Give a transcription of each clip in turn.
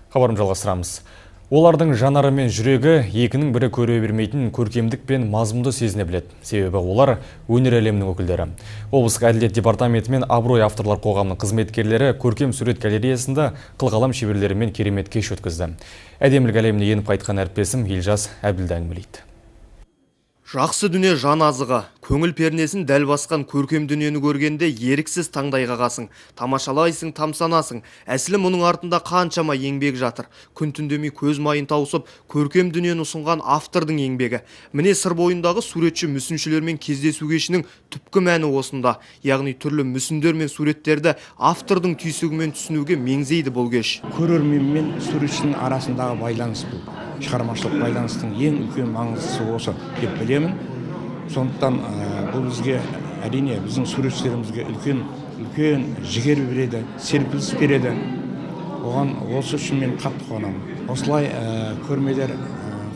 Хабарым жалғастырамыз. Олардың жанары мен жүрегі екінің бірі көре бермейтін көркемдік пен мазмұнды сезіне біледі. Себебі олар өнер әлемінің өкілдері. Облыстық әділет департаменті мен Абырой авторлар қоғамының қызметкерлері көркем сурет галереясында қылқалам шеберлерімен керемет кеш өткізді. Әдемілік әлеміне еніп қайтқан әріптесім Елжас Әбділда әңгімелейді. Жақсы дүние жан азығы, көңіл пернесін дәл басқан көркем дүниені көргенде еріксіз таңдай қағасың, тамашалайсың, тамсанасың. Әсілі мұның артында қаншама еңбек жатыр. Күн түндемей көз майын тауысып, көркем дүниені ұсынған автордың еңбегі. Міне сыр бойындағы суретші мүсіншілермен кездесу кешінің түпкі мәні осында. Яғни түрлі мүсіндер мен суреттерді автордың түйсігімен түсінуге меңзейді бұл кеш. Көрермен мен суретшінің арасындағы байланыс бұл. Шығармашылық байланыстың ең үлкен маңыздысы осы деп білемін. Сондықтан бұл бізге әрине біздің суретшілерімізге үлкен жігер береді, серпіліс береді. Оған осы үшін мен қатты қуанамын. Осылай көрмелер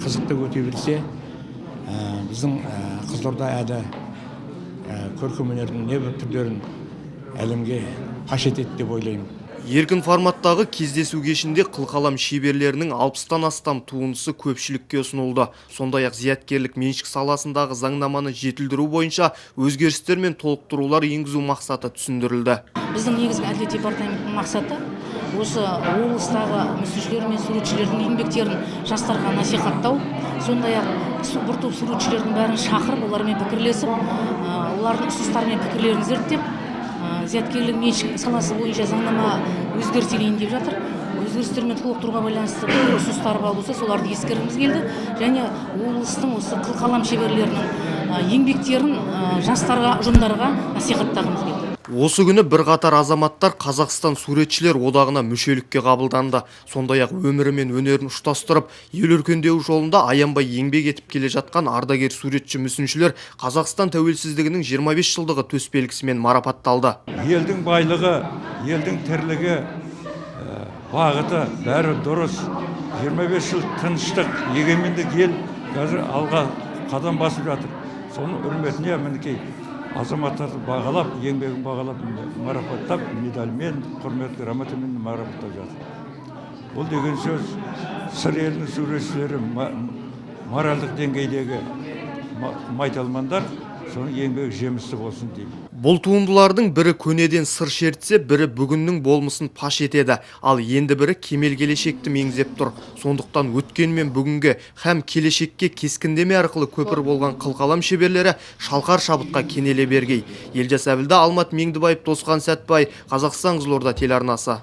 қызықты өте берсе, біздің Қызылорда әді көркем өнердің небір түрлерін әлемге паш етеді деп ойлаймын. Еркін форматтағы кездесу кешінде қылқалам шеберлерінің 60-тан астам туындысы көпшілікке ұсынылды. Сондай-ақ зияткерлік меншік саласындағы заңнаманы жетілдіру бойынша өзгерістер мен толықтырулар енгізу мақсаты түсіндірілді. Біздің негізгі әділет департаментінің мақсаты осы облыстағы мүсіншілер мен суретшілердің еңбектерін жастарға насихаттау. Сондай-ақ бір топ суретшілердің бәрін шақырып, олармен пікірлесіп, олардың ұсыныстары мен пікірлерін зерттеп, зияткерлік меншік саласы бойынша заңнама өзгертілейін деп жатыр. Өзгерістер мен толықтыруға байланысты бір ұсыныстар бар болса, соларды ескергіміз келді. Және облыстың осы қылқалам шеберлерінің еңбектерін жастарға, ұжымдарға насихаттағымыз келді. Осы күні бірқатар азаматтар Қазақстан суретшілер одағына мүшелікке қабылданды. Сондай-ақ өмірі мен өнерін ұштастырып, ел өркендеу жолында аянбай еңбек етіп келе жатқан ардагер суретші мүсіншілер Қазақстан тәуелсіздігінің 25 жылдығы төсбелгісімен марапатталды. Елдің байлығы, елдің тірлігі, бағыты бәрі дұрыс. 25 жыл тыныштық, егемендік ел қазір алға қадам басып жатыр. Соның үрметіне мінекей азаматтарды бағалап, еңбегін бағалап, марапаттап, медальмен, құрмет грамотамен марапаттап жатыр. Бұл деген сөз сыр елінің суретшілері моральдық деңгейдегі майталмандар, соның еңбегі жемісті болсын деймін. Бұл туындылардың бірі көнеден сыр шертсе, бірі бүгіннің болмысын паш етеді, ал енді бірі кемел келешекті меңзеп тұр. Сондықтан өткен мен бүгінге һәм келешекке кескіндеме арқылы көпір болған қылқалам шеберлері шалқар шабытқа кенеле бергей. Елжас Әбділда, Алмат Меңдібаев, Тосқан Сәтбай, Қазақстан Қызылорда телеарнасы.